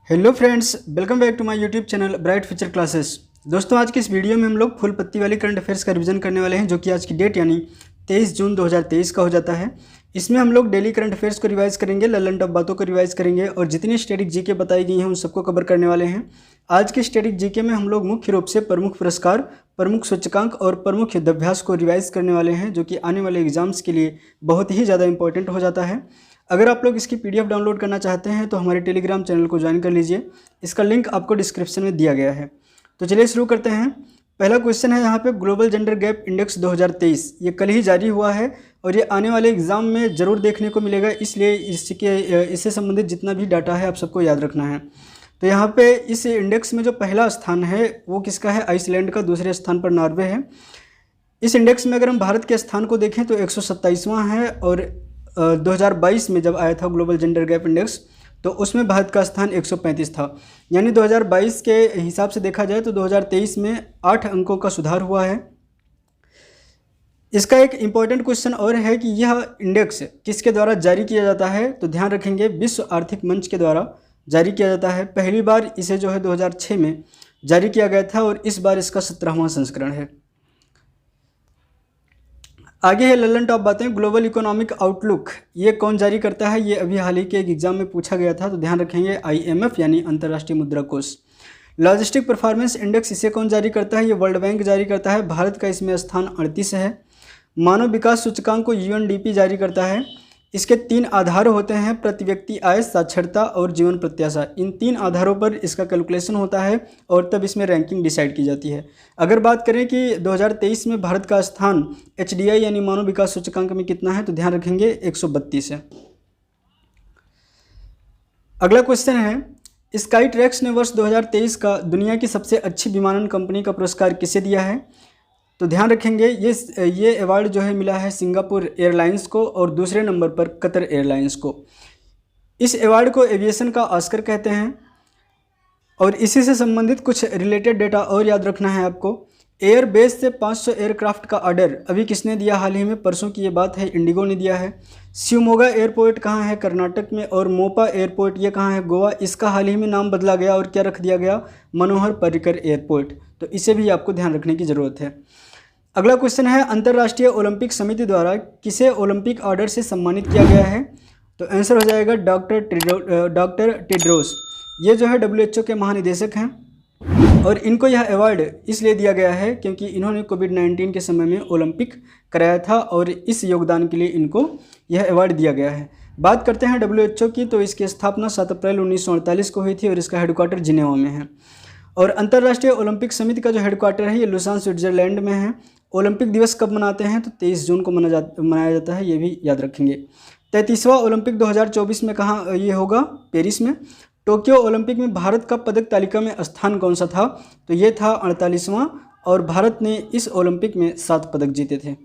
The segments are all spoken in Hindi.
Hello friends, welcome back to my YouTube channel bright future classes. दोस्तों, आज की इस वीडियो में हम लोग फुल पत्ती वाली करंट अफेयर्स का रिवीजन करने वाले हैं, जो कि आज की डेट यानी 23 जून 2023 का हो जाता है। इसमें हम लोग डेली करंट अफेयर्स को रिवाइज करेंगे, ललन टॉप बातों को रिवाइज करेंगे और जितनी स्टैटिक जीके बताई गई हैं उन सबको कवर करने वाले हैं। आज के स्टैटिक जीके में हम लोग मुख्य रूप से प्रमुख पुरस्कार, प्रमुख सूचकांक और प्रमुख युद्धाभ्यास को रिवाइज करने वाले हैं, जो कि आने वाले एग्जाम्स के लिए बहुत ही ज़्यादा इंपॉर्टेंट हो जाता है। अगर आप लोग इसकी पीडीएफ डाउनलोड करना चाहते हैं तो हमारे टेलीग्राम चैनल को ज्वाइन कर लीजिए। इसका लिंक आपको डिस्क्रिप्शन में दिया गया है। तो चलिए शुरू करते हैं। पहला क्वेश्चन है यहाँ पे, ग्लोबल जेंडर गैप इंडेक्स 2023 ये कल ही जारी हुआ है और ये आने वाले एग्जाम में ज़रूर देखने को मिलेगा, इसलिए इससे संबंधित जितना भी डाटा है आप सबको याद रखना है। तो यहाँ पे इस इंडेक्स में जो पहला स्थान है वो किसका है? आइसलैंड का। दूसरे स्थान पर नॉर्वे है। इस इंडेक्स में अगर हम भारत के स्थान को देखें तो 127वां है और 2022 में जब आया था ग्लोबल जेंडर गैप इंडेक्स तो उसमें भारत का स्थान 135 था। यानी 2022 के हिसाब से देखा जाए तो 2023 में 8 अंकों का सुधार हुआ है। इसका एक इम्पॉर्टेंट क्वेश्चन और है कि यह इंडेक्स किसके द्वारा जारी किया जाता है, तो ध्यान रखेंगे विश्व आर्थिक मंच के द्वारा जारी किया जाता है। पहली बार इसे जो है 2006 में जारी किया गया था और इस बार इसका 17वां संस्करण है। आगे है ललन टॉप बातें, ग्लोबल इकोनॉमिक आउटलुक ये कौन जारी करता है? ये अभी हाल ही के एक एग्जाम में पूछा गया था, तो ध्यान रखेंगे IMF यानी अंतर्राष्ट्रीय मुद्रा कोष। लॉजिस्टिक परफॉर्मेंस इंडेक्स इसे कौन जारी करता है? ये वर्ल्ड बैंक जारी करता है। भारत का इसमें स्थान 38 है। मानव विकास सूचकांक को UNDP जारी करता है। इसके 3 आधार होते हैं, प्रति व्यक्ति आय, साक्षरता और जीवन प्रत्याशा। इन 3 आधारों पर इसका कैलकुलेशन होता है और तब इसमें रैंकिंग डिसाइड की जाती है। अगर बात करें कि 2023 में भारत का स्थान HDI यानी मानव विकास सूचकांक में कितना है, तो ध्यान रखेंगे 132 है। अगला क्वेश्चन है, स्काई ट्रैक्स ने वर्ष 2023 का दुनिया की सबसे अच्छी विमानन कंपनी का पुरस्कार किसे दिया है? तो ध्यान रखेंगे ये अवार्ड जो है मिला है सिंगापुर एयरलाइंस को और दूसरे नंबर पर कतर एयरलाइंस को। इस अवार्ड को एविएशन का ऑस्कर कहते हैं। और इसी से संबंधित कुछ रिलेटेड डेटा और याद रखना है आपको। एयरबेस से 500 एयरक्राफ्ट का ऑर्डर अभी किसने दिया? हाल ही में, परसों की ये बात है, इंडिगो ने दिया है। शिवमोगा एयरपोर्ट कहाँ है? कर्नाटक में। और मोपा एयरपोर्ट ये कहाँ है? गोवा। इसका हाल ही में नाम बदला गया और क्या रख दिया गया? मनोहर पर्रिकर एयरपोर्ट। तो इसे भी आपको ध्यान रखने की ज़रूरत है। अगला क्वेश्चन है, अंतर्राष्ट्रीय ओलंपिक समिति द्वारा किसे ओलंपिक ऑर्डर से सम्मानित किया गया है? तो आंसर हो जाएगा डॉक्टर टेड्रोस। ये जो है WHO के महानिदेशक हैं और इनको यह अवार्ड इसलिए दिया गया है क्योंकि इन्होंने कोविड-19 के समय में ओलंपिक कराया था और इस योगदान के लिए इनको यह अवार्ड दिया गया है। बात करते हैं WHO की, तो इसकी स्थापना 7 अप्रैल 1948 को हुई थी और इसका हेडक्वार्टर जिनेवा में है। और अंतर्राष्ट्रीय ओलंपिक समिति का जो हेडक्वार्टर है ये लुसान स्विट्जरलैंड में है। ओलंपिक दिवस कब मनाते हैं? तो 23 जून को मनाया जाता है, ये भी याद रखेंगे। 33वां ओलंपिक 2024 में कहाँ ये होगा? पेरिस में। टोक्यो ओलंपिक में भारत का पदक तालिका में स्थान कौन सा था? तो ये था 48वां और भारत ने इस ओलंपिक में 7 पदक जीते थे।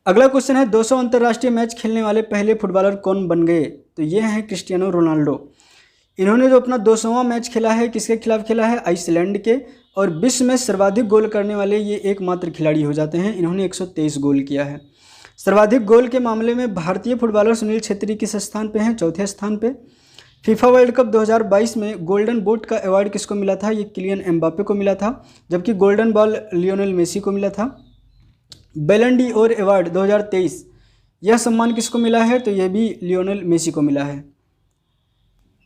अगला क्वेश्चन है, 200 अंतर्राष्ट्रीय मैच खेलने वाले पहले फुटबॉलर कौन बन गए? तो ये हैं क्रिस्टियानो रोनाल्डो। इन्होंने जो अपना 200वां मैच खेला है किसके खिलाफ खेला है? आइसलैंड के। और विश्व में सर्वाधिक गोल करने वाले ये एकमात्र खिलाड़ी हो जाते हैं। इन्होंने 123 गोल किया है। सर्वाधिक गोल के मामले में भारतीय फुटबॉलर सुनील छेत्री किस स्थान पे हैं? चौथे स्थान पे। फीफा वर्ल्ड कप 2022 में गोल्डन बूट का अवार्ड किसको मिला था? ये किलियन एम्बापे को मिला था, जबकि गोल्डन बॉल लियोनेल मेसी को मिला था। बैलन डी ओर अवार्ड 2023 यह सम्मान किसको मिला है? तो यह भी लियोनेल मेसी को मिला है।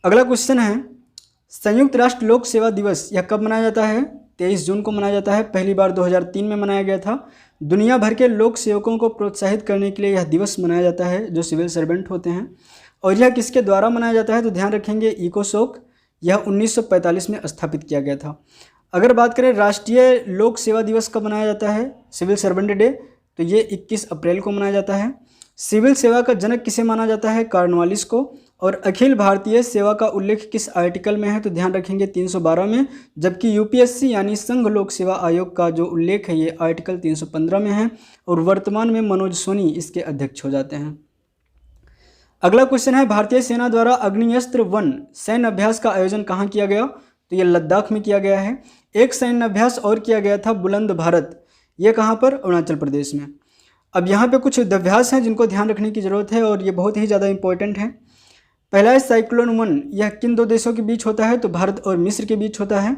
अगला क्वेश्चन है, संयुक्त राष्ट्र लोक सेवा दिवस यह कब मनाया जाता है? 23 जून को मनाया जाता है। पहली बार 2003 में मनाया गया था। दुनिया भर के लोक सेवकों को प्रोत्साहित करने के लिए यह दिवस मनाया जाता है, जो सिविल सर्वेंट होते हैं। और यह किसके द्वारा मनाया जाता है? तो ध्यान रखेंगे इकोसोक। यह 1945 में स्थापित किया गया था। अगर बात करें राष्ट्रीय लोक सेवा दिवस कब मनाया जाता है, सिविल सर्वेंट डे, तो ये 21 अप्रैल को मनाया जाता है। सिविल सेवा का जनक किसे माना जाता है? कॉर्नवालिस को। और अखिल भारतीय सेवा का उल्लेख किस आर्टिकल में है? तो ध्यान रखेंगे 312 में, जबकि UPSC यानी संघ लोक सेवा आयोग का जो उल्लेख है ये आर्टिकल 315 में है और वर्तमान में मनोज सोनी इसके अध्यक्ष हो जाते हैं। अगला क्वेश्चन है, भारतीय सेना द्वारा अग्नियस्त्र 1 सैन्य अभ्यास का आयोजन कहाँ किया गया? तो ये लद्दाख में किया गया है। एक सैन्य अभ्यास और किया गया था बुलंद भारत, ये कहाँ पर? अरुणाचल प्रदेश में। अब यहाँ पे कुछ युद्धाभ्यास हैं जिनको ध्यान रखने की ज़रूरत है और ये बहुत ही ज़्यादा इंपॉर्टेंट है। पहला है साइक्लोन 1, यह किन दो देशों के बीच होता है? तो भारत और मिस्र के बीच होता है।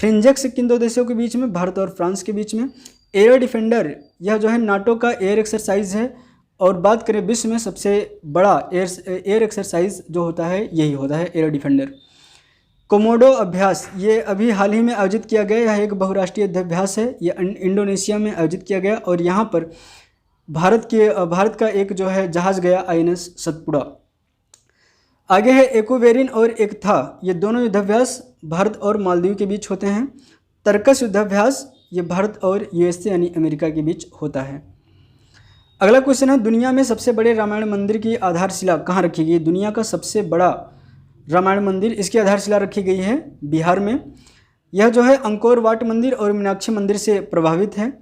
फ्रिंजेक्स किन दो देशों के बीच में? भारत और फ्रांस के बीच में। एयर डिफेंडर, यह जो है नाटो का एयर एक्सरसाइज है, और बात करें विश्व में सबसे बड़ा एयर एक्सरसाइज जो होता है यही होता है एयर डिफेंडर। कोमोडो अभ्यास, ये अभी हाल ही में आयोजित किया गया, यह एक बहुराष्ट्रीय युद्धाभ्यास है, ये इंडोनेशिया में आयोजित किया गया, और यहाँ पर भारत का एक जो है जहाज़ गया INS सतपुड़ा। आगे है एक्वेरिन और एकथा, ये दोनों युद्धाभ्यास भारत और मालदीव के बीच होते हैं। तर्कस युद्धाभ्यास, ये भारत और USA यानी अमेरिका के बीच होता है। अगला क्वेश्चन है, दुनिया में सबसे बड़े रामायण मंदिर की आधारशिला कहाँ रखी गई? दुनिया का सबसे बड़ा रामायण मंदिर, इसकी आधारशिला रखी गई है बिहार में। यह जो है अंकोर वाट मंदिर और मीनाक्षी मंदिर से प्रभावित है।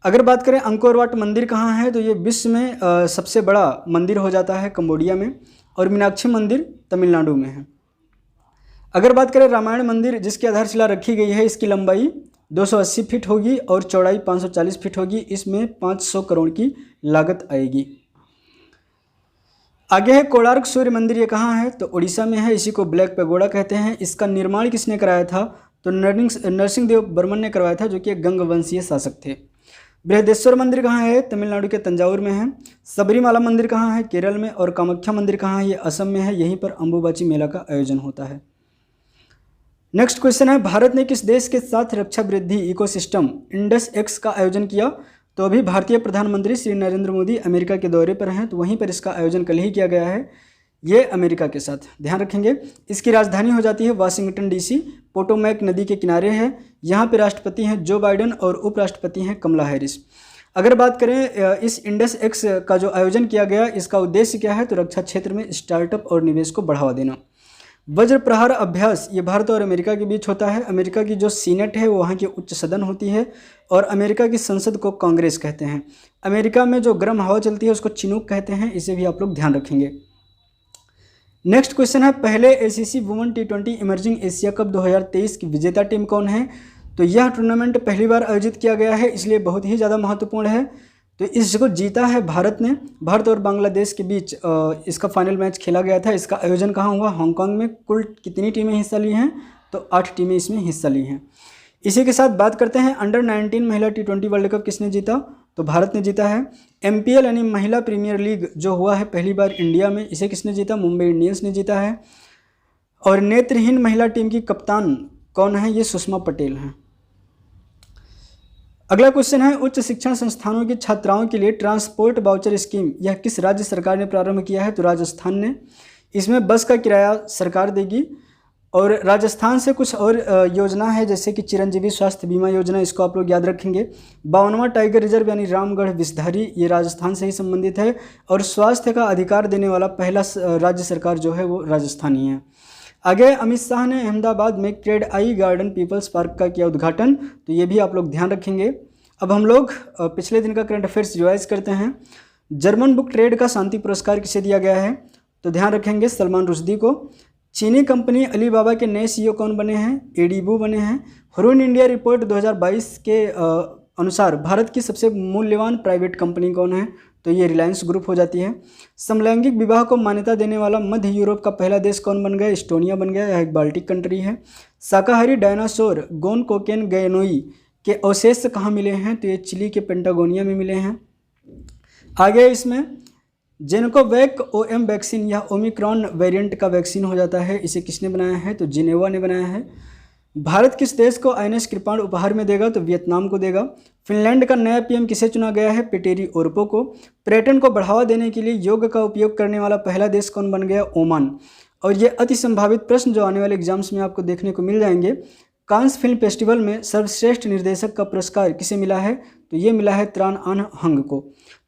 अगर बात करें अंकोर वाट मंदिर कहाँ है, तो ये विश्व में सबसे बड़ा मंदिर हो जाता है कंबोडिया में, और मीनाक्षी मंदिर तमिलनाडु में है। अगर बात करें रामायण मंदिर जिसकी आधारशिला रखी गई है, इसकी लंबाई 280 फीट होगी और चौड़ाई 540 फीट होगी। इसमें 500 करोड़ की लागत आएगी। आगे है कोणार्क सूर्य मंदिर, ये कहाँ है? तो उड़ीसा में है, इसी को ब्लैक पैगोडा कहते हैं। इसका निर्माण किसने कराया था? तो नरसिंह देव बर्मन ने करवाया था, जो कि एक गंगवंशीय शासक थे। बृहदेश्वर मंदिर कहाँ है? तमिलनाडु के तंजावुर में है। सबरीमाला मंदिर कहाँ है? केरल में। और कामाख्या मंदिर कहाँ है? ये असम में है, यहीं पर अंबुबाची मेला का आयोजन होता है। नेक्स्ट क्वेश्चन है, भारत ने किस देश के साथ रक्षा वृद्धि इकोसिस्टम INDUS-X का आयोजन किया? तो अभी भारतीय प्रधानमंत्री श्री नरेंद्र मोदी अमेरिका के दौरे पर हैं, तो वहीं पर इसका आयोजन कल ही किया गया है, ये अमेरिका के साथ, ध्यान रखेंगे। इसकी राजधानी हो जाती है वाशिंगटन DC, पोटोमैक नदी के किनारे है। यहाँ पे राष्ट्रपति हैं जो बाइडेन और उपराष्ट्रपति हैं कमला हैरिस। अगर बात करें इस INDUS-X का जो आयोजन किया गया, इसका उद्देश्य क्या है? तो रक्षा क्षेत्र में स्टार्टअप और निवेश को बढ़ावा देना। वज्र प्रहार अभ्यास, ये भारत और अमेरिका के बीच होता है। अमेरिका की जो सीनेट है वो वहाँ की उच्च सदन होती है, और अमेरिका की संसद को कांग्रेस कहते हैं। अमेरिका में जो गर्म हवा चलती है उसको चिनूक कहते हैं, इसे भी आप लोग ध्यान रखेंगे। नेक्स्ट क्वेश्चन है, पहले ACC women T20 emerging Asia cup 2023 की विजेता टीम कौन है? तो यह टूर्नामेंट पहली बार आयोजित किया गया है, इसलिए बहुत ही ज़्यादा महत्वपूर्ण है। तो इसको जीता है भारत ने। भारत और बांग्लादेश के बीच इसका फाइनल मैच खेला गया था। इसका आयोजन कहाँ हुआ? हांगकांग में। कुल कितनी टीमें हिस्सा ली हैं? तो 8 टीमें इसमें हिस्सा ली हैं। इसी के साथ बात करते हैं अंडर 19 महिला T20 वर्ल्ड कप किसने जीता? तो भारत ने जीता है। MPL यानी महिला प्रीमियर लीग जो हुआ है पहली बार इंडिया में, इसे किसने जीता? मुंबई इंडियंस ने जीता है। और नेत्रहीन महिला टीम की कप्तान कौन है? ये सुषमा पटेल हैं। अगला क्वेश्चन है, उच्च शिक्षण संस्थानों की छात्राओं के लिए ट्रांसपोर्ट वाउचर स्कीम, यह किस राज्य सरकार ने प्रारंभ किया है? तो राजस्थान ने। इसमें बस का किराया सरकार देगी। और राजस्थान से कुछ और योजना है, जैसे कि चिरंजीवी स्वास्थ्य बीमा योजना, इसको आप लोग याद रखेंगे। 52वां टाइगर रिजर्व यानी रामगढ़ विषधारी, ये राजस्थान से ही संबंधित है। और स्वास्थ्य का अधिकार देने वाला पहला राज्य सरकार जो है वो राजस्थान ही है। आगे अमित शाह ने अहमदाबाद में trade I garden people's park का किया उद्घाटन, तो ये भी आप लोग ध्यान रखेंगे। अब हम लोग पिछले दिन का करंट अफेयर्स रिवाइज करते हैं। जर्मन बुक ट्रेड का शांति पुरस्कार किसे दिया गया है? तो ध्यान रखेंगे सलमान रुश्दी को। चीनी कंपनी अलीबाबा के नए CEO कौन बने हैं? एडी बू बने हैं। हुरून इंडिया रिपोर्ट 2022 के अनुसार भारत की सबसे मूल्यवान प्राइवेट कंपनी कौन है? तो ये रिलायंस ग्रुप हो जाती है। समलैंगिक विवाह को मान्यता देने वाला मध्य यूरोप का पहला देश कौन बन गया? एस्टोनिया बन गया, यह एक बाल्टिक कंट्री है। शाकाहारी डायनासोर गोन कोकेन गैनोई के अवशेष कहाँ मिले हैं? तो ये चिली के पेंटागोनिया में मिले हैं। आगे इसमें जेनकोवैक OM वैक्सीन या ओमिक्रॉन वेरिएंट का वैक्सीन हो जाता है, इसे किसने बनाया है? तो जिनेवा ने बनाया है। भारत किस देश को INS कृपाण उपहार में देगा? तो वियतनाम को देगा। फिनलैंड का नया PM किसे चुना गया है? पेटेरी ओरपो को। पर्यटन को बढ़ावा देने के लिए योग का उपयोग करने वाला पहला देश कौन बन गया? ओमान। और ये अति संभावित प्रश्न जो आने वाले एग्जाम्स में आपको देखने को मिल जाएंगे। कांस फिल्म फेस्टिवल में सर्वश्रेष्ठ निर्देशक का पुरस्कार किसे मिला है? तो ये मिला है त्रान आन हंग को।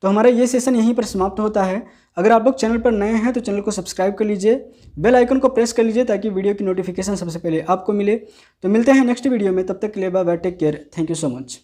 तो हमारा ये सेशन यहीं पर समाप्त होता है। अगर आप लोग चैनल पर नए हैं तो चैनल को सब्सक्राइब कर लीजिए, बेल आइकन को प्रेस कर लीजिए ताकि वीडियो की नोटिफिकेशन सबसे पहले आपको मिले। तो मिलते हैं नेक्स्ट वीडियो में, तब तक के लिए bye bye, take care, thank you so much.